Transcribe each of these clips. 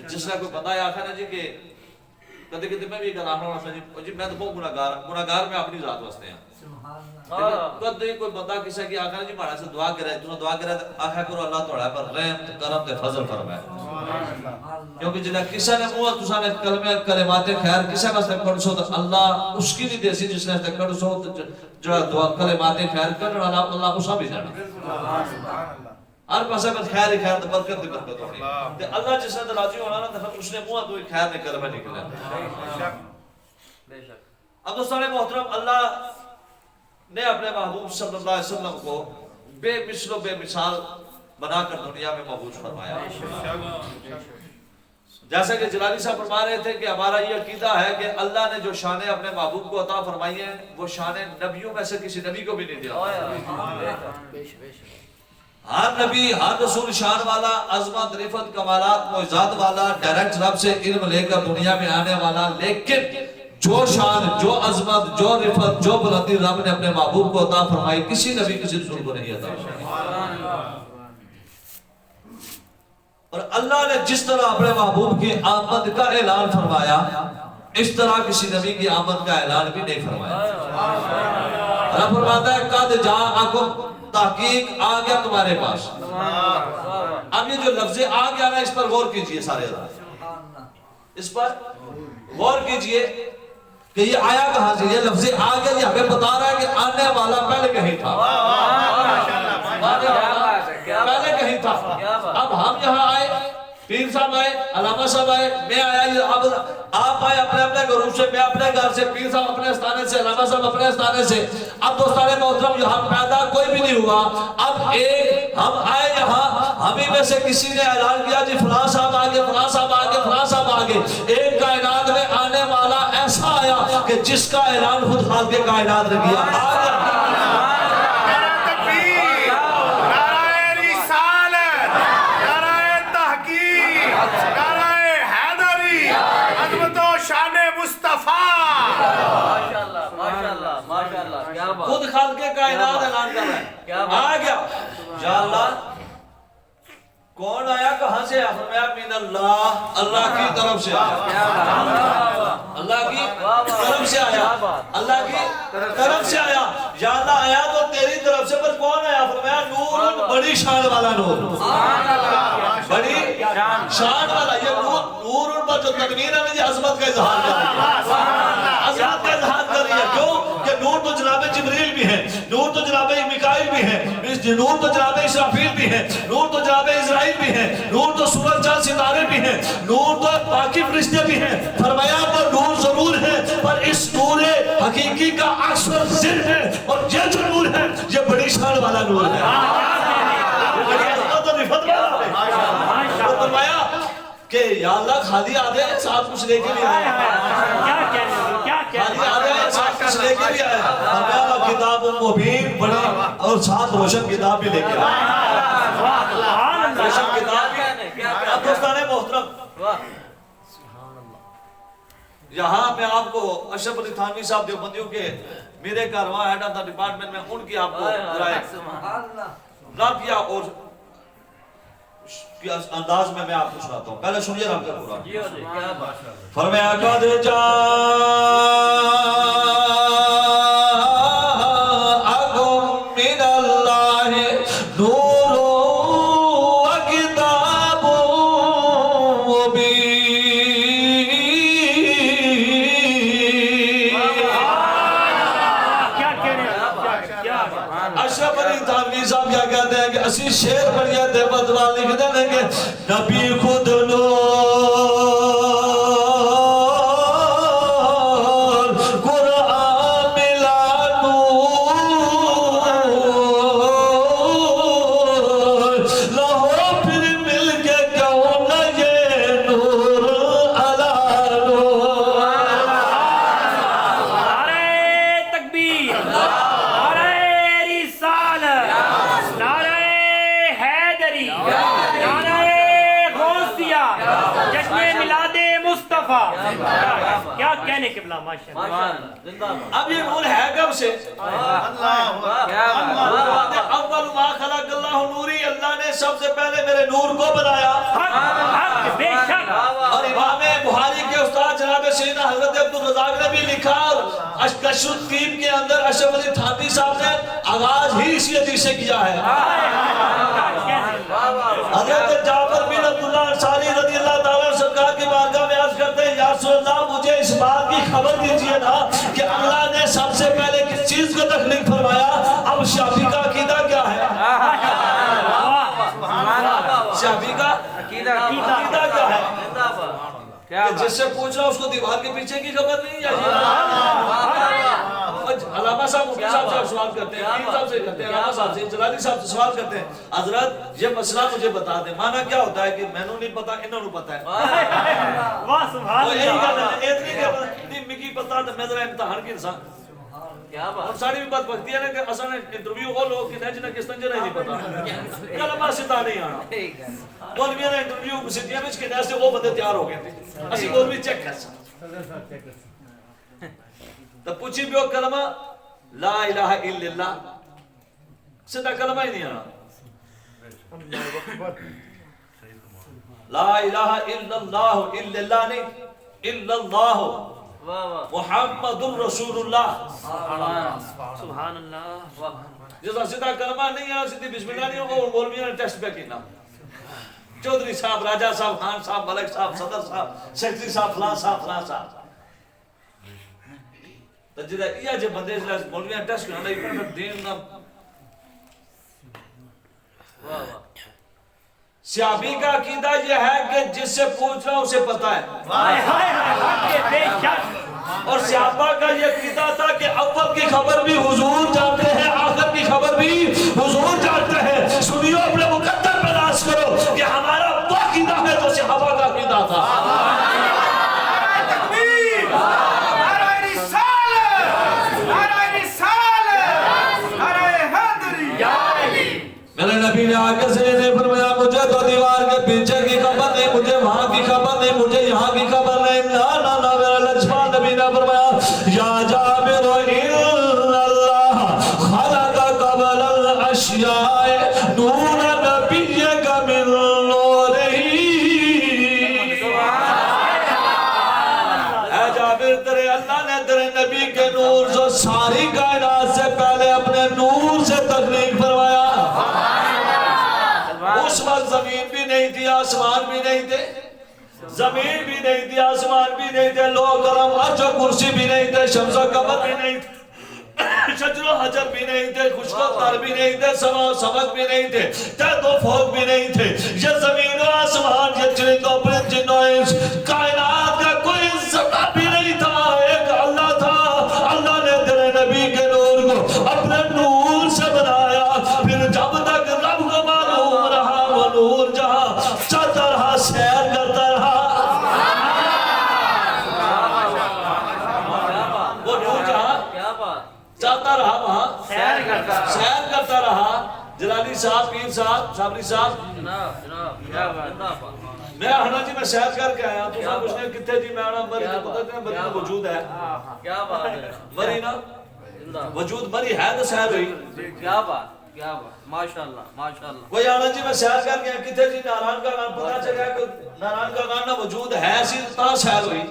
جس نے کوئی بندہ آخر ہے جی کہ کدے کدے میں بھی کلام رہا ہوں جی میں تو بہت گناہگار میں اپنی ذات واسطے ہیں کدے کوئی بندہ کسی کی آخر جی ماڑا سے دعا کرے تو دعا کرے آخر کرو اللہ توڑا پر رحم کرم تے فضل فرمائے کیونکہ جنہیں کسی نے منہ تساں نے کلمات خیر کسی واسطے پڑھ سو تو اللہ اس کی نہیں دیسی جس نے پڑھ سو جو دعا کلمات خیر کرنے والا اللہ اسا بھی جانا ہر پاسے میں خیر ہی خیر برکت دی برکت ہونی تے اللہ جس نے راضی ہونا نا تے اس نے منہ تو خیر نے کلمہ نکلے اب دوستان محترم اللہ نے اپنے محبوب صلی اللہ علیہ وسلم کو بے مثل و بے مثال بنا کر دنیا میں مبعوث فرمایا جیسا کہ جلالی صاحب فرما رہے تھے کہ ہمارا یہ عقیدہ ہے کہ اللہ نے جو شانیں اپنے محبوب کو عطا فرمائی ہیں وہ شانیں نبیوں میں سے کسی نبی کو بھی نہیں دیا ہر نبی ہر رسول شان والا عظمت رفت کمالات معجزات والا ڈائریکٹ رب سے علم لے کر دنیا میں آنے والا لیکن جو شان جو عظمت جو رفت جو بلندی رب نے اپنے محبوب کو عطا فرمائی کسی نبی کسی رسول کو نہیں عطا فرمائی اور اللہ نے جس طرح اپنے محبوب کی آمد کا اعلان فرمایا اس طرح کسی نبی کی آمد کا اعلان بھی نہیں فرمایا رب فرماتا ہے قد جاءکم تحقیق آ گیا تمہارے پاس اب یہ جو لفظ آ گیا نا اس پر غور کیجئے سارے اس پر غور کیجئے کہ یہ آیا کہاں سے یہ لفظ آ گیا یہ ہمیں بتا رہا ہے کہ آنے والا پہلے کہیں تھا پہلے کہیں تھا اب ہم یہاں آئے پیر صاحب آئے علامہ صاحب آئے میں آیا اب آپ آئے اپنے اپنے گھروں سے میں اپنے گھر سے پیر صاحب اپنے استانے سے علامہ صاحب اپنے استانے سے اب دوستان محترم یہاں پیدا کوئی بھی نہیں ہوا اب ایک ہم آئے یہاں ہمیں میں سے کسی نے اعلان کیا جی فلاں صاحب آگے فلاں صاحب آگے فلاں صاحب آگے ایک کائنات میں آنے والا ایسا آیا کہ جس کا اعلان خود خالق کائنات نے کیا آگیا خود خالق کائنات اعلان کر رہا ہے آ گیا یا اللہ کون آیا کہاں سے آیا فرمایا من اللہ اللہ کی طرف سے آیا اللہ کی طرف سے آیا اللہ کی طرف سے آیا یا اللہ آیا تو تیری طرف سے پر کون آیا فرمایا نور بڑی شان والا نور بڑی شان والا یہ نور پر جو تنوین ہے یہ عظمت کا اظہار کر رہی ہے عظمت کا اظہار کر رہی ہے کیوں کہ نور تو جناب جبریل بھی ہے نور تو جناب میکائیل بھی ہے نور تو جناب اسرافیل بھی ہے نور تو جناب اسرائیل بھی ہے نور تو سورج چاند ستارے بھی ہیں نور تو باقی فرشتے بھی ہیں فرمایا پر نور ضرور ہے پر اس نور حقیقی کا عکس و ظل ہے اور یہ جو نور ہے یہ بڑی شان والا نور ہے بڑی عظمت و رفت والا ہے فرمایا کہ یا اللہ خالی آدھے ساتھ کچھ لے کے بھی آئے خالی آدھے ساتھ کچھ لے کے بھی آئے فرمایا کتاب مبین بڑی اور ساتھ روشن کتاب بھی لے کے آئے روشن کتاب بھی اب دوستان محترم یہاں میں آپ کو اشرف علی تھانوی صاحب دیوبندیوں کے میرے کارواں ہیڈ آف دا ڈپارٹمنٹ میں ان کی آپ کو رابطہ اور انداز میں آپ کو سناتا ہوں پہلے سنیے رب کا قرآن فرمایا قد جاءکم من اللہ نور و کتاب مبین اشرف علی تھانوی صاحب کیا کہتے ہیں کہ اسی شعر پڑھیا تھے بدوا لکھ دینے کہ نبی خود نور قرآن ملا نور لہو پھر مل کے کون یہ نور علا نور نعرہ تکبیر نعرہ رسالت نعرہ حیدری نعرہ غوثیہ جشن میلاد مصطفیٰ کیا کہنے قبلہ ماشاءاللہ اب یہ نور ہے کب سے اول ما خلق اللہ نوری اللہ نے سب سے پہلے میرے نور کو بنایا حق سیدنا حضرت عبدالرزاق نے بھی لکھا اور کشف الطیب کے اندر اشرف علی تھانوی صاحب نے آغاز ہی اسی حدیث سے کیا ہے. حضرت جعفر بن عبداللہ انصاری رضی اللہ تعالیٰ سرکار کی بارگاہ میں عرض کرتے ہیں یا رسول اللہ مجھے اس بات کی خبر دیجئے نا کہ اللہ نے سب سے پہلے کس چیز کو تخلیق فرمایا. اب شافعی کا عقیدہ کیا ہے؟ شافعی کا عقیدہ کیا ہے کہ جس سے پوچھ رہا اس کو دیوار کے پیچھے کی خبر نہیں ہے. علامہ صاحب مفتی صاحب سے سوال کرتے ہیں, پیر صاحب سے کرتے ہیں, علامہ صاحب سے, جلالی صاحب سے سوال کرتے ہیں حضرت یہ مسئلہ مجھے بتا دیں معنی کیا ہوتا ہے کہ میں نے نہیں پتا انہوں نے پتا ہے. واہ سبحان اللہ. اتنی کہ نہیں مکی پتا تو میں ذرا امتحان کی انسان اور ساری بھی بات بکتی ہے نا کہ اصلا انٹرویو وہ لوگ کہ جنہیں کس طرح نہیں پتا کلمہ ستا نہیں آنا مولویاں نے انٹرویو سٹیاں میں کہ ایسے وہ بندے تیار ہو گئے تھے اسی مولوی چیک کر سکتے تو پوچھی بھی وہ کلمہ لا الہ الا اللہ سیدھا کلمہ ہی نہیں آنا. لا الہ الا اللہ الا اللہ نہیں الا اللہ محمد رسول اللہ سبحان اللہ. جیسا سیدھا کلمہ نہیں آنا سیدھی بسم اللہ نہیں ہوگا مولویوں نے ٹیسٹ پہ کینا چودھری صاحب راجہ صاحب خان صاحب ملک صاحب صدر صاحب سیکٹری صاحب فلان صاحب جدہ یہ جو بندے اس مولویاں ٹیسٹ کرنا یہ پر دین نا شافعی کا عقیدہ یہ ہے کہ جس سے پوچھ رہا اسے پتا ہے اور صحابہ کا یہ عقیدہ تھا کہ اول کی خبر بھی حضور جانتے ہیں آخر کی خبر بھی حضور جانتے ہیں. سنیو اپنے مقدر پہ ناز کرو کہ ہمارا وہ عقیدہ ہے جو صحابہ کا عقیدہ تھا. میرے نبی نے آگے سے یہ فرمایا مجھے تو دیوار کے پیچھے کی خبر نہیں مجھے وہاں کی خبر نہیں مجھے یہاں کی خبر نہیں. نا میرا لجپال نبی نے فرمایا یا جابر ان اللہ خلق قبل الاشیاء نور نبیک من نورہ. اے جابر تیرے اللہ نے تیرے نبی کے نور جو ساری کائنات سے پہلے اپنے نور سے تخلیق فرمایا. اس وقت زمین بھی نہیں تھی آسمان بھی نہیں تھے زمین بھی نہیں تھی آسمان بھی نہیں تھے لوہ قلم عرش و کرسی بھی نہیں تھے شمس و قمر بھی نہیں تھے شجر و حجر بھی نہیں تھے خشک و تر بھی نہیں تھے سما و سمک بھی نہیں تھے تحت و فوق بھی نہیں تھے. یہ زمین و آسمان یہ چرند و پرند جن و انس کائنات کا کوئی ذرہ بھی نہیں تھا ایک اللہ تھا. اللہ نے تیرے نبی کے نور کو اپنے نور سے بنایا پھر جب تک رب کو معلوم رہا وہ نور جہاں چلتا رہا سیر کرتا رہا وہ نور جہاں چلتا رہا وہاں سیر کرتا رہا. جلالی صاحب پیر صاحب صابری صاحب میں ہنا جی میں سیر کر کے آیا تو صاحب اس نے کتے جی میں آنا مری تو پتہ ہے مری وجود ہے مری نا وجود مری ہے تو سیر ہوئی. کیا بات ماشاءاللہ ماشاءاللہ. کوئی آنا جی میں سیر کر کے کتے جی ناران کا نام پتا چل گیا کہ ناران کا نام نہ وجود ہے سی تا سیر ہوئی.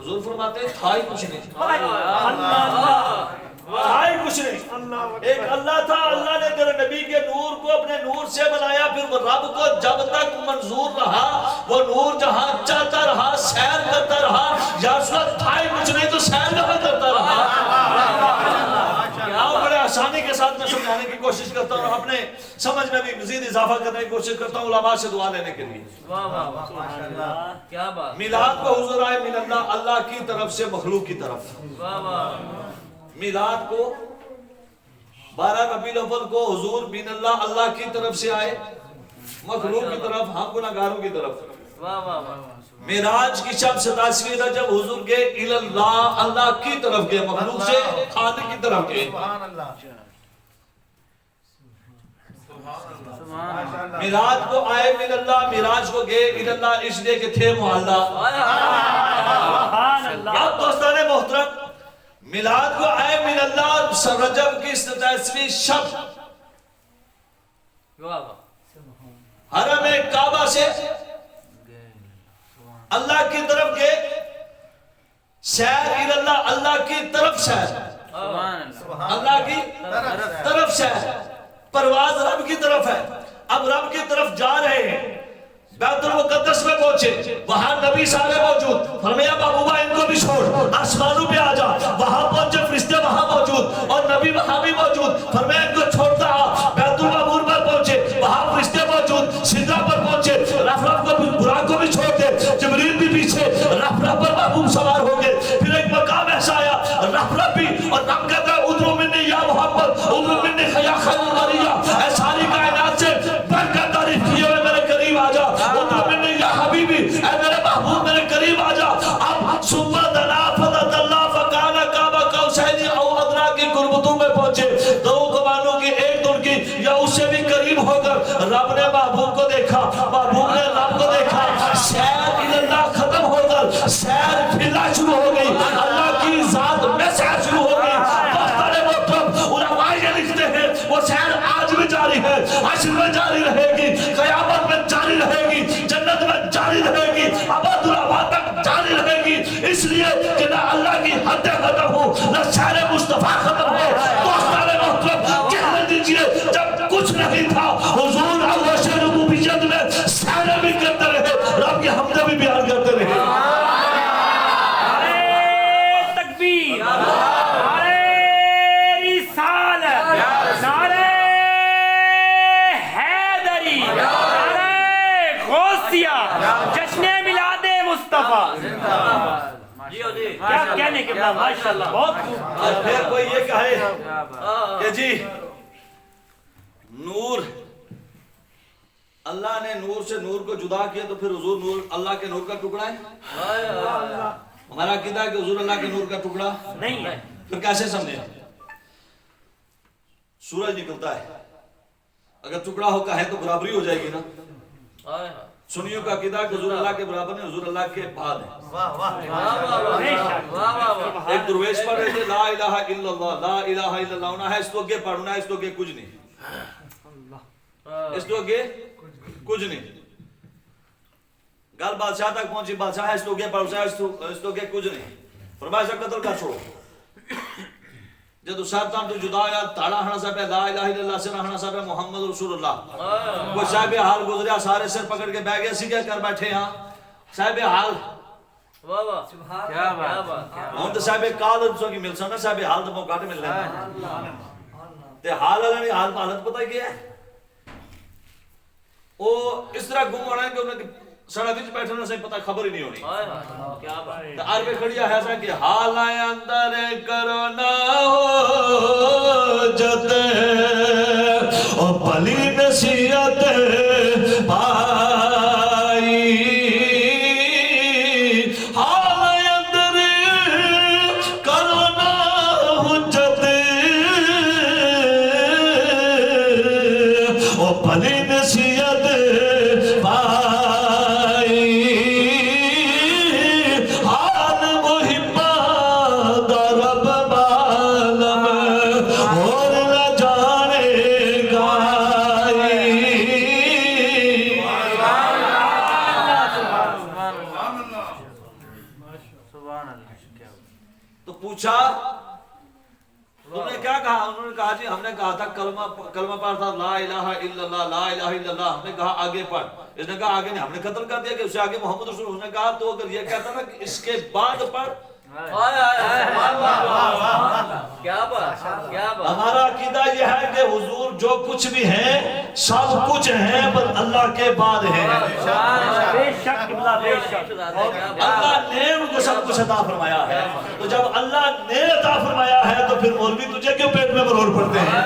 حضور فرماتے ہیں تھا ہی کچھ نہیں تھا ہی کچھ نہیں ایک اللہ تھا. اللہ نے تیرے نبی کے نور کو اپنے نور سے بنایا پھر وہ رب کو جب تک منظور رہا وہ نور جہاں چلتا رہا سیر کرتا رہا یا رسول اللہ تھا ہی کچھ نہیں تو سیر کہاں کرتا رہا. بڑے آسانی کے ساتھ میں سمجھانے کی کوشش کرتا ہوں اپنے سمجھ میں بھی مزید اضافہ کرنے کی کوشش کرتا ہوں علماء سے دعا لینے کے لیے. کیا بات. میلاد کو حضور آئے من اللہ اللہ کی طرف سے مخلوق کی طرف. میلاد کو 12 ربیع الاول کو حضور من اللہ اللہ کی طرف سے آئے مخلوق کی طرف ہم گناہگاروں کی طرف. معراج کی شب 27ویں رجب حضور گئے اللہ اللہ کی طرف گئے مخلوق سے خالق کی طرف گئے. معراج کو آئے من اللہ معراج کو گئے اللہ اس لیے کہ تھے معلّہ. اب دوستان محترم میلاد کو آئے من اللہ رجب کی 27ویں شب حرم کعبہ سے اللہ کی طرف گئے سیر اللہ اللہ کی طرف سیر، اللہ کی طرف سیر، پرواز رب کی طرف ہے. اب رب کی طرف جا رہے ہیں، بیت المقدس میں پہنچے، وہاں نبی سارے موجود. فرمایا محبوبہ ان کو بھی چھوڑ، آسمانوں پہ آ جا. وہاں پہنچے، فرشتے وہاں موجود اور نبی وہاں بھی موجود. فرمایا ان کو چھوڑتا آ. بیت المعمور پر پہنچے، وہاں فرشتے موجود. سدرہ پر پہنچے، رف کو بھی، براق کو بھی چھوڑ دے. جبریل بھی پیچھے، رف پر محبوب سوار ہو گئے. پھر ایک مقام ایسا آیا، رف بھی، اور رب کہتا ہے ادرو منی یا محمد، ادرو منی یا خیر البریہ، اے ساری کائنات سے بڑھ کر تعریف کیے ہوئے میرے قریب آ جا. ادرو منی یا حبیبی، اے میرے محبوب میرے قریب آ جا. اب صبح دنا فضت اللہ فکانا کعبہ قوسین او ادنیٰ کی قربتوں میں پہنچے. دو کمانوں کی ایک دن کی یا اس سے بھی قریب ہو کر رب نے محبوب کو دیکھا، محبوب نے رب کو دیکھا. سیر اللہ ختم ہو کر سیر پھرنا شروع ہو گئی، اللہ کی ذات میں سیر شروع ہو گئی. علماء یہ لکھتے ہیں وہ سیر آج بھی جاری ہے، عشر میں جاری رہے گی، قیامت میں جاری رہے گی، جنت میں جاری رہے گی، ابد الآباد تک جاری رہے گی. اس لیے کہ نہ اللہ کی حد ختم ہو، نہ سیر مصطفیٰ ختم ہو. دوستان محترم کہنے دیجئے جب کچھ نہیں تھا حضور عرش ربوبیت میں سیر بھی کرتے رہے، رب کی حمد بھی بیان کرتے رہے. تکبیر، نعرہ رسالت، نعرہ حیدری، نعرہ غوثیہ، جشن میلاد مصطفیٰ. کیا کہنے کے بعد ماشاءاللہ بہت خوب. اور پھر کوئی یہ کہے کہ جی نور، اللہ نے نور سے نور کو جدا کیا تو پھر حضور نور اللہ کے نور کا ٹکڑا ہے. ہمارا عقیدہ ہے کہ حضور اللہ کے نور کا ٹکڑا نہیں ہے. پھر کیسے سمجھے؟ سورج نکلتا ہے، اگر ٹکڑا ہو کا ہے تو برابری ہو جائے گی نا. سنیوں کا عقیدہ کہ حضور اللہ کے برابر نہیں، حضور اللہ کے بعد ہے. ایک درویش پڑھ رہے تھے لا الہ الا اللہ، لا الہ الا اللہ ہونا ہے، اس کو اگے پڑھنا ہے، اس کو اگے کچھ نہیں، اس کو اگے کچھ نہیں. گل بادشاہ تک پہنچی، بادشاہ ہے اس کو اگے پڑھنا ہے، اس کو اگے کچھ نہیں. فرمایا سے قتل کر چھوڑو. جدو شیطان تو جدا آیا، تاڑا ہنا صاحب لا الہ الا اللہ سے ہنا صاحب محمد رسول اللہ. وہ صاحب حال گزریا، سارے سر پکڑ کے بیٹھ گئے، اسی کیا کر بیٹھے ہاں صاحب حال. ہوں تو صاحب کال کی مل سکتا، صاحب حال تو موقع مل رہا ہے. تے حال والا حال حالت پتہ کیا ہے؟ وہ اس طرح گم ہونا ہے کہ انہیں سڑک وچ بیٹھے سے پتہ خبر ہی نہیں ہونی. عربی کھڑیا ہے ایسا کہ حال اندر کرو نہ ہو جتے او پلی نصیحت پائی. حال اندر کرو نہ ہو جتے او پلی نصیحت جی. ہم نے کہا تھا کلمہ پڑھ تھا لا الہ الا اللہ، لا الہ الا اللہ. ہم نے کہا آگے پڑھ، اس نے کہا آگے نہیں. ہم نے قتل کر دیا کہ اسے آگے محمد رسول. اس نے کہا تو اگر یہ کہتا نا کہ اس کے بعد پڑھ. ہمارا عقیدہ یہ ہے کہ حضور جو کچھ بھی ہیں سب کچھ ہیں بس اللہ کے بعد ہیں. بے شک بے شک اللہ نے ان کو سب کچھ عطا فرمایا ہے. تو جب اللہ نے عطا فرمایا ہے تو پھر مولوی تجھے کیوں پیٹ میں مروڑ پڑتے ہیں؟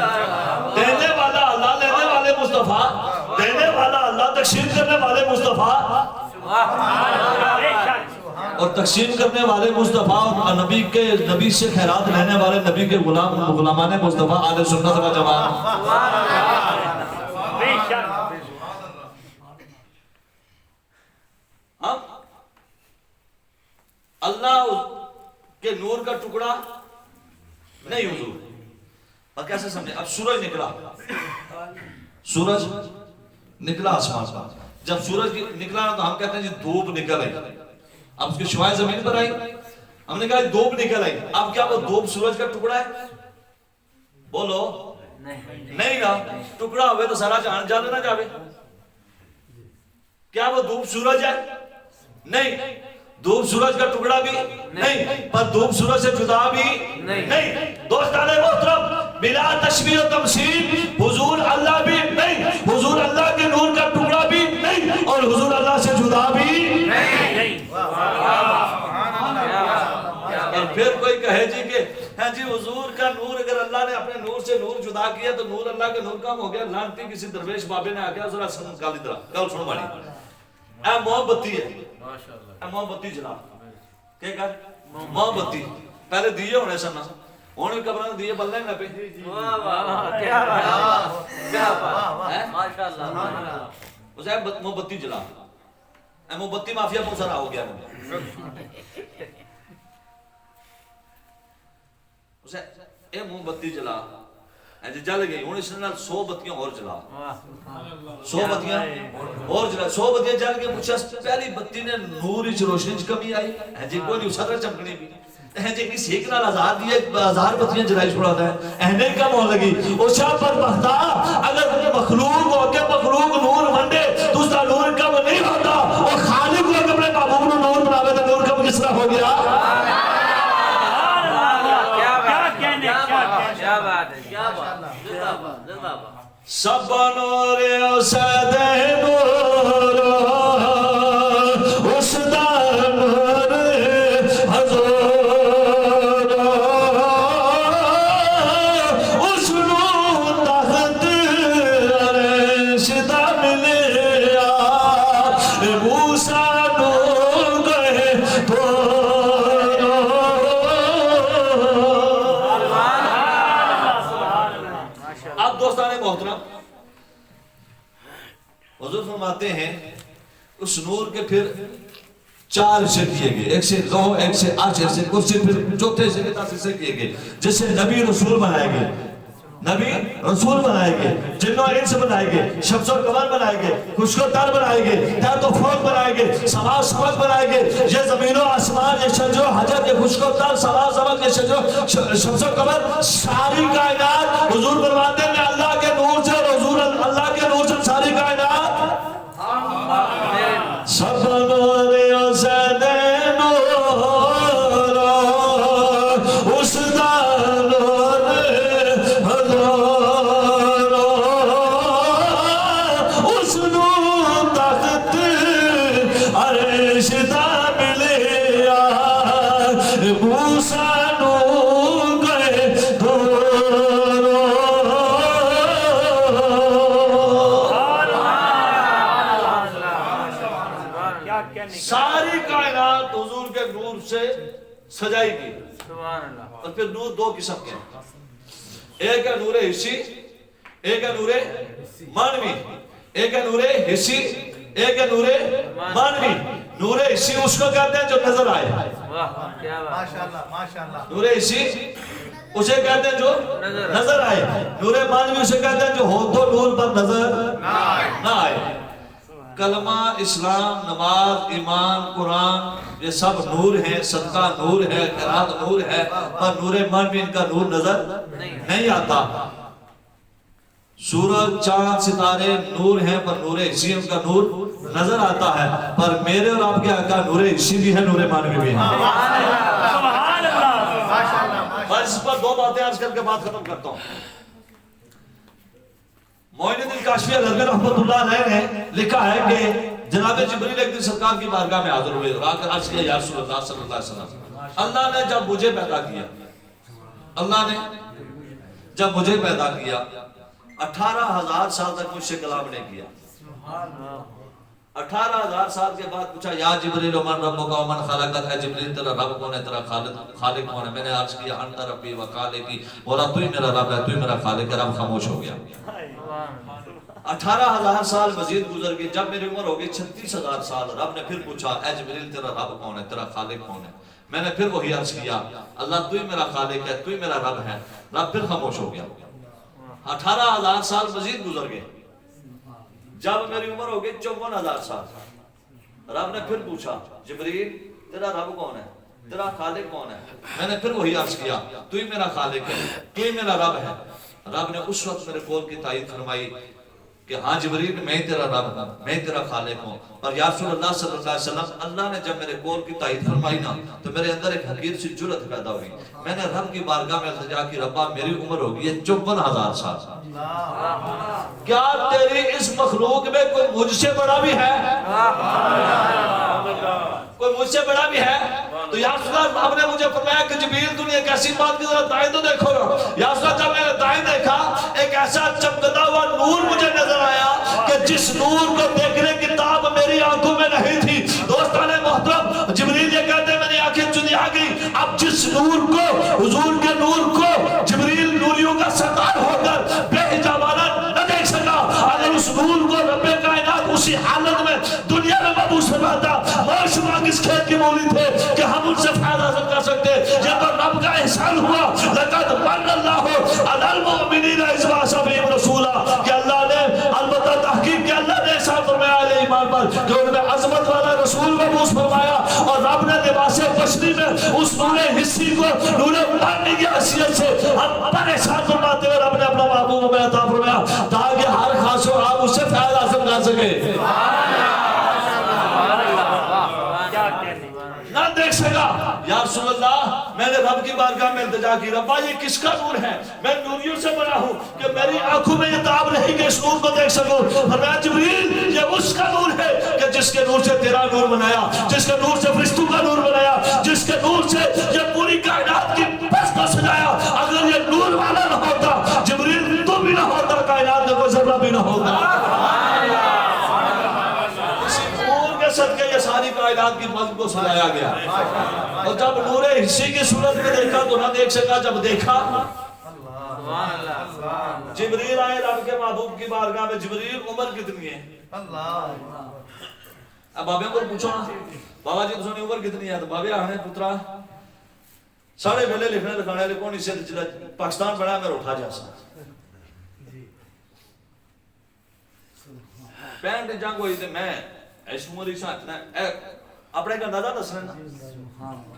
دینے والا اللہ، لینے والے مصطفیٰ. دینے والا اللہ، تقسیم کرنے والے مصطفیٰ. اور تقسیم کرنے والے مصطفیٰ اور نبی سے خیرات لینے والے نبی کے غلامان مصطفیٰ اہل سنت و جماعت. ہم اللہ کے نور کا ٹکڑا نہیں حضور. اور کیسے سمجھے؟ اب سورج نکلا آسمان کا. جب سورج نکلا تو ہم کہتے ہیں جی دھوپ نکل آئی. اب اس کی شعاعیں زمین پر آئی. ہم نے کہا دھوپ نکل آئی. اب کیا وہ دھوپ سورج کا ٹکڑا ہے؟ بولو نہیں نا. ٹکڑا ہوئے تو سارا جان جانے نہ جاوے. کیا وہ دھوپ سورج ہے؟ نہیں. دھوپ سورج کا ٹکڑا بھی نہیں، پر دھوپ سورج سے جدا بھی نہیں. دوستان محترم، بلا تشبیہ و تمثیل، حضور اللہ بھی نہیں، حضور اللہ کے نور کا ٹکڑا بھی نہیں، اور حضور اللہ سے جدا بھی نہیں. اور پھر کوئی کہے جی کہ ہاں جی حضور کا نور، اگر اللہ نے اپنے نور سے نور جدا کیا تو نور اللہ کے نور کم ہو گیا. لانتی کسی درویش بابے نے آ ذرا سن کال ادھر کل سن ماری اے موم بتی ہے، اے موم بتی جلا کیا کر موم بتی پہلے دیے ہونے سن ہوں بھی قبروں دیے بلنے نہ پہ. اسے موم بتی جلا. اے موم بتی مافیا بہت سارا ہو گیا. اسے اے موم بتی جلا جل گئی. ہوں اس نے 100 بتیاں اور جلا، 100 بتیاں اور جلا. 100 بتیاں جل کے پوچھا پہلی بتی نے نور وچ روشنی وچ کمی آئی ہے جی کوئی نہیں سکر چمکنی بھی ہے جی کسی ایک نال 1000 دیے 1000 بتیاں جلائی چھوڑا ہے اہنے کم ہو لگی. او شاہ پر بختا اگر مخلوق ہو کے مخلوق نور ونڈے تو اس کا نور کم نہیں ہوتا. اور خالق کو اپنے محبوب کو نور بناوے تو نور کم کس طرح ہو گیا؟ سب نور اسد نور اس دا نور حضور اس نور تحت عرش دا ملیا موسیٰ نور گئے تو محترم حضور فرماتے ہیں اس نور کے پھر 4 حصے کیے گئے، ایک سے لوح، ایک سے عرش، ایک سے کرسی، پھر چوتھے حصے کے 10 حصے کیے گئے جسے نبی رسول بنائے گئے، نبی رسول بنائے گئے، جن و انس بنائے گئے، شمس و قمر بنائے گئے، خشک و تر بنائے گئے، تحت و فوق بنائے گئے، سما سمک بنائے گئے. یہ زمین و آسمان، یہ شجر و حجر، یہ خشک و تر، سما سمک، یہ شجر شمس و قمر، ساری کائنات حضور فرماتے ہیں اللہ کے نور سے، اور حضور اللہ کے نور سے ساری کائنات سب نور اسد نور اس دا نور حضور اس نور تحت عرش دا ملیا موسیٰ نور گئے ساری کائنات حضور کے نور سے سجائی گئی. اور پھر نور 2 قسم کے ہیں، ایک ہے نور حسی، ایک ہے نور مانوی. ایک ہے نور حسی، ایک ہے نور مانوی. نور حسی اس کو کہتے ہیں جو نظر آئے، نور حسی اسے کہتے ہیں جو نظر آئے. نور مانوی اسے کہتے ہیں جو ہو تو نور پر نظر نہ آئے. کلمہ، اسلام، نماز، ایمان، قرآن یہ سب نور ہیں، صدقہ نور ہے، قرآن نور ہے، پر نور مانوی ان کا نور نظر نہیں آتا. سورج، چاند، ستارے نور ہیں، پر نور حسی ان کا نور نظر آتا ہے. پر میرے اور آپ کے آقا نور حسی بھی ہے، نور مانوی بھی ہے. میں اس پر 2 باتیں عرض کر کے بات ختم کرتا ہوں. معین الدین کاشفی الحضرت رحمت اللہ علیہ نے لکھا ہے کہ جناب جبریل ایک دن سرکار کی بارگاہ میں حاضر ہوئے اور آ کر عرض کیا یا رسول اللہ صلی اللہ علیہ وسلم، اللہ نے جب مجھے پیدا کیا، اللہ نے جب مجھے پیدا کیا 18,000 سال تک مجھ سے کلام نہیں کیا. 18,000 سال کے بعد پوچھا یا جبریل من ربک و من خلقک، اے جبریل تیرا رب کون ہے، تیرا خالق کون ہے؟ میں نے عرض کیا انت ربی و خالقی، بولا تو ہی میرا رب ہے، تو ہی میرا خالق ہے. رب خاموش ہو گیا. 18,000 سال مزید گزر گئے. جب میری عمر ہو گئی 36,000 سال، رب نے پھر پوچھا اے جبریل تیرا رب کون ہے، تیرا خالق کون ہے؟ میں نے پھر وہی عرض کیا اللہ تو ہی میرا خالق ہے، تو ہی میرا رب ہے. رب پھر خاموش ہو گیا. 18,000 سال مزید گزر گئے. جب میری عمر ہو گئی 54,000 سال، رب نے پھر پوچھا جبریل تیرا رب کون ہے؟ تیرا خالق کون ہے؟ میں نے پھر وہی عرض کیا تو ہی میرا خالق ہے، تو ہی میرا رب ہے۔ رب نے اس وقت میرے قول کی تائید فرمائی کہ ہاں جبریل میں تیرا رب ہوں، میں تیرا خالق ہوں۔ اور یا رسول اللہ صلی اللہ علیہ وسلم، اللہ نے جب میرے قول کی تائید فرمائی نا تو میرے اندر ایک حقیر سی جرت پیدا ہوئی۔ میں نے رب کی بارگاہ میں التجا کی، ربا میری عمر ہوگی ہے 54,000 سال، کیا تیری اس مخلوق میں کوئی مجھ سے بڑا بھی ہے؟ کوئی مجھ سے بڑا بھی ہے؟ تو یا رسول اللہ آپ نے مجھے فرمایا کہ جبریل تو نے ایک ایسی بات کی ذرا دائیں تو دیکھو نا۔ یا رسول اللہ جب میں نے دائیں دیکھا ایک ایسا چمکتا ہوا نور مجھے نظر آیا کہ جس نور کو دیکھنے کی تاب میری آنکھوں میں نہیں تھی۔ دوستان محترم، جبریل یہ کہتے ہیں میری آنکھیں چلی آ گئی۔ اب جس نور کو، حضور کے نور کو جبریل نوریوں کا سردار ہو کر بے حجابانہ نہ دیکھ سکا، اگر اس نور کو رب کائنات اسی حالت میں دنیا میں مبعوث فرماتا، معاشرہ کس کھیت کی مولی تھے کہ ہم ان سے فائدہ حاصل کر سکتے؟ یہ تو رب کا احسان ہوا۔ لقد من اللہ علی المؤمنین اذ بعث فیہم رسولا، کہ اللہ نے البتہ تحقیق کہ اللہ نے احسان فرمایا علیہ ایمان پر کہ ان میں عظمت والا رسول مبعوث فرمایا، اور رب نے لباس بشری میں اس نور حسی کو نور پانی کی حیثیت سے ہم پر احسان فرماتے ہوئے رب نے اپنا محبوب میں عطا فرمایا تاکہ ہر خاص و عام اس سے فائدہ حاصل کر سکے۔ نہ دیکھ سکا۔ یا رسول اللہ میں نے رب کی بارگاہ میں التجا کی، ربا یہ کس کا نور ہے؟ میں نوریوں سے بنا ہوں کہ میری آنکھوں میں یہ تاب نہیں کہ اس نور کو دیکھ سکوں۔ فرمایا جبریل یہ اس کا نور ہے کہ جس کے نور سے تیرا نور بنایا، جس کے نور سے فرشتوں کا نور بنایا، جس کے نور سے یہ پوری کائنات کی بس کو سجایا۔ اگر یہ نور والا نہ ہوتا، جبریل تو بھی نہ ہوتا، کائنات میں کوئی ذرہ بھی نہ ہوتا۔ صدقے یہ ساری کائنات کی مذہب کو سلایا گیا، اور جب نور حصی کی صورت میں دیکھا تو نہ دیکھ سکا، جب دیکھا جبریل آئے رب کے محبوب کی بارگاہ میں، جبریل عمر کتنی ہے؟ اب بابے کو پوچھو نا بابا جی تسانی عمر کتنی ہے؟ تو بابے آنے پترا ساڑھے پہلے لکھنے لکھانے لکھوں نہیں سے پاکستان بڑا میرا اٹھا جاسا 65 جنگ ہوئی تھے، میں اس عمری ساتھ اپنے کا اندازہ دس رہے نا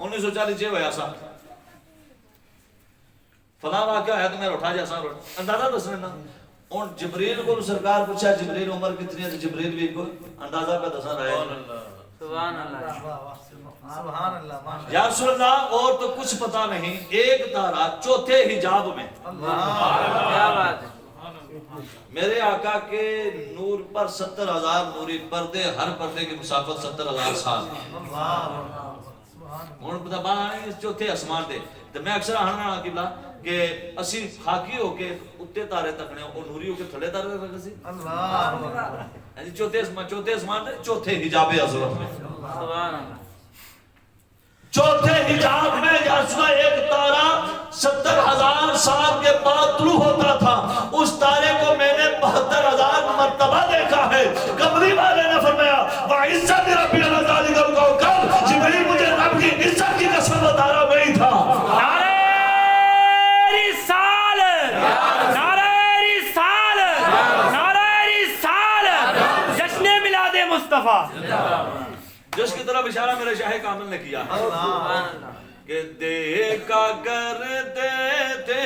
1940 ہویا سا فلاں واقعہ ہے تو میں اٹھا جا سا اندازہ دس رہے نا۔ اور جبریل کو سرکار پوچھا جبریل عمر کتنی ہے تو جبریل بھی کو اندازہ پہ دسا رہے سبحان اللہ یا رسول اللہ، اور تو کچھ پتا نہیں، ایک تارا چوتھے حجاب میں، کیا بات ہے، میرے آقا کے نور پر 70,000 نوری پردے، ہر پردے کی مسافت 70,000 سال۔ اور پتہ باہر چوتھے اسمان دے تو میں اکثر آنا قبلہ کہ اسی خاکی ہو کے اتے تارے تکنے اور نوری ہو کے تھلے تارے تکنے سی چوتھے اسمان دے چوتھے حجاب عظمت میں، سبحان اللہ، چوتھے حجاب میں یا رسول اللہ ایک تارا 70,000 سال کے بعد طلوع ہوتا تھا۔ اس تارے کو میں نے 72,000 مرتبہ دیکھا ہے۔ قمری والے نے فرمایا وَعِزَّتِ رَبِّ الْعَزَالِ كَوْكَبْ، جبریل مجھے رب کی عزت کی قسم بتا رہا وہی تھا۔ نعرہ رسالت، نعرہ رسالت، نعرہ رسالت، جشن میلاد مصطفیٰ، جس کی طرف اشارہ میرے شاہ کامل نے کیا کہ دیکھا کرتے تھے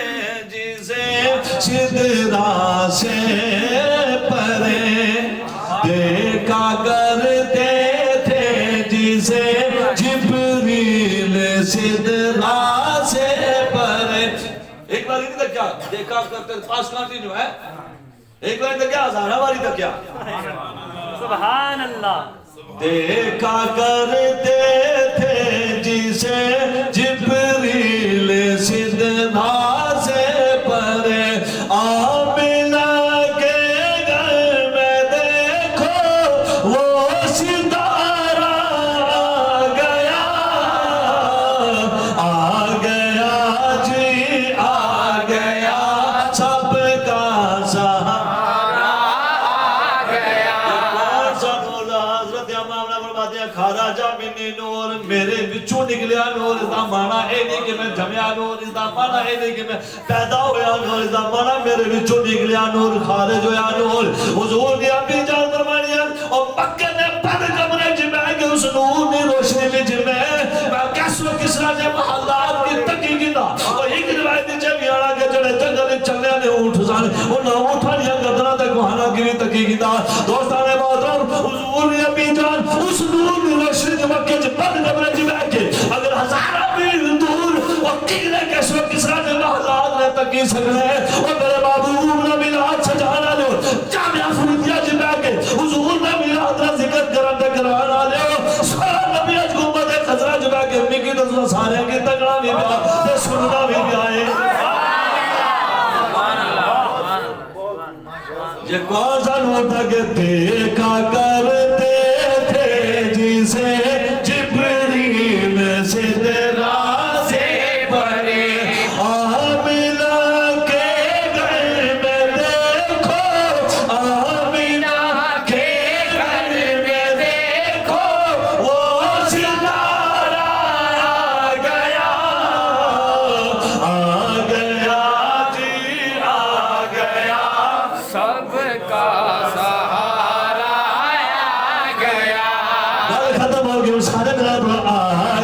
جسے سدرا سے پرے، دیکھا کرتے تھے جسے جبریل سدرا سے پرے۔ ایک بار نہیں دیکھا، دیکھا کرتے پاس کنٹینیو ہے، ایک بار دیکھا ہزارہ باری دیکھا، سبحان اللہ، دیکھا کرتے تھے جسے جبریل سدھا سے پرے، آمنہ کے گھر میں دیکھو وہ ستارہ آ گیا جی آ گیا، سب کا سہارا آ گیا۔ کھارا جا منی نور، میرے بچوں نکلیا نور، اس دا مانا اے نہیں کہ میں جمعیا نور، اس دا مانا اے نہیں کہ میں پیدا ہویا نور، اس دا مانا میرے بچوں نکلیا نور، خارج ہویا نور۔ حضور دی اپنی جان فرمانیاں اور مکہ نے پر کمرے جمعہ کہ اس نور دی روشنی میں جمعہ میں کس و کس سارے محلات کی تکی گیتا اور ایک روایت چمی آڑا کے جڑے جنگل چلنے آنے اونٹ سانے انہاں اونٹھانیاں گدنا تک وہانا کی تکی گیتا دوستانے محترم حضور نے اپنی جان اس نور میں رشد مکہ جب بند قبرے جب آکے اگر ہزارہ میل دور اور قلعے کے شوق کس راج محلات میں تکی سکنے اور میرے محبوب نے میلاد سجانا لے جامعہ فرودیہ جب آکے حضور نے میلاد را ذکر کرنے کرانا لے سارا نبی اج گمبت خزرہ جب آکے امی کی دسنا سارے کی تکڑا بھی بیا سننا بھی آئے یہ کون سا نوٹا کہ دیکھا کرتے تھے جسے جبریل صدرہ سے پڑے آمینہ کے گھر میں دیکھو آمینہ کے گھر میں دیکھو وہ ستارہ آ گیا جی آ گیا سب کا سہارا آ گیا بات ختم ہو گئی سارے ملا بڑا آ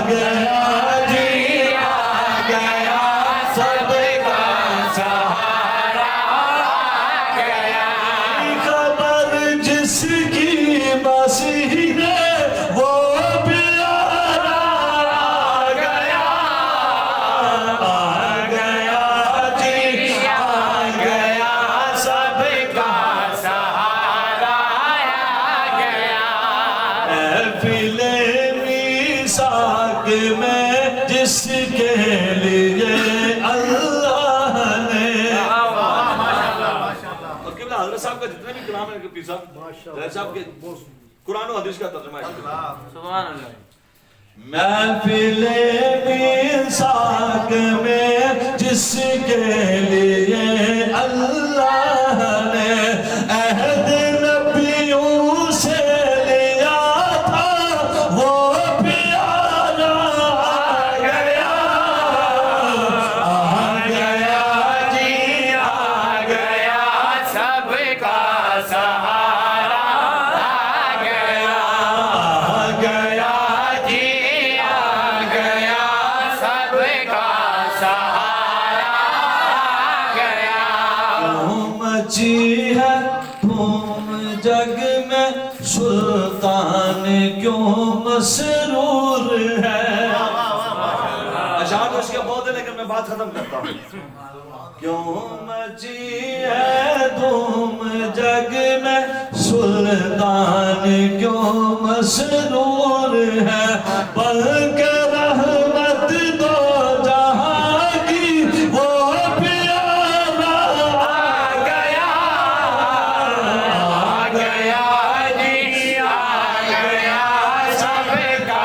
گیا جی آ گیا سب کا سہارا آ گیا خبر جس کی مسیح نے وہ پیارا آ گیا جی آ گیا سب کا سہارا آ گیا محفل میثاق میں جس کے لیے اللہ نے اور قبلہ حضرت صاحب کا جتنے بھی کلام ہے پیر صاحب حضرت صاحب کے قرآن و حدیث کا ترجمہ ہے سبحان اللہ محفل میثاق میں جس کے لیے اللہ نے عہد نبیوں سے لیا تھا وہ پیارا آ گیا جی آ گیا سب کا سہارا آ گیا جی آ گیا سب کا سہارا آ گیا مچی ہے دھوم جگ میں سلطان کیوں مسرور ہے اشعار اس کے بہت ہے لیکن میں بات ختم کرتا ہوں کیوں مچی ہے دھوم جگ میں سلطان کیوں مسرور ہے بلکہ رحمت دو جہاں کی وہ پیارا آ گیا جی آ گیا سب کا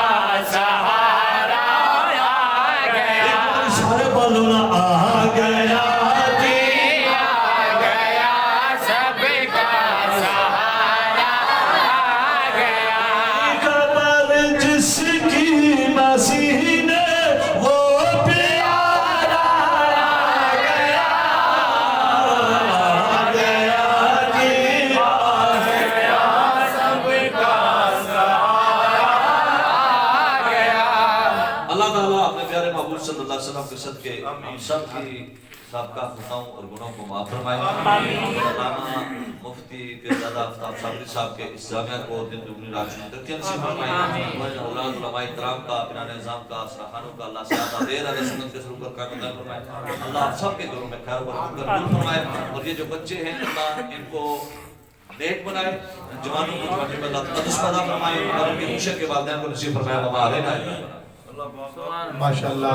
سہارا آ گیا سارے بولو نا آ گیا جی آ گیا سب کا سہارا آ گیا خبر جس کی مسیح نے وہ پیارا آ گیا جی آ گیا سب کا سہارا آ گیا اللہ تعالیٰ اپنے پیارے محبوب صلی اللہ علیہ وسلم کے صدقے ہم سب کی سابقہ خطاؤں اور گناہوں کو معاف فرمائے علامہ مفتی پیرزادہ آفتاب صابری صاحب کے اس جامعہ کو دن دگنی رات چنی ترقیاں نصیب فرمائے اولاد علماء کرام کا بنان نظام کا اسرخانوں کا اللہ سیادہ دیر علیہ سنت کے سلوک کا قائم دائم فرمائے اللہ آپ سب کے گھروں میں خیر برکت قبول فرمائے اور یہ جو بچے ہیں اللہ ان کو نیک بنائے جوانوں کو جوانی میں اللہ تقدس پیدا فرمائے اور ان کے خوشیت کے والدین کو نصیب فرمائے وما علینا سبحان اللہ ماشاءاللہ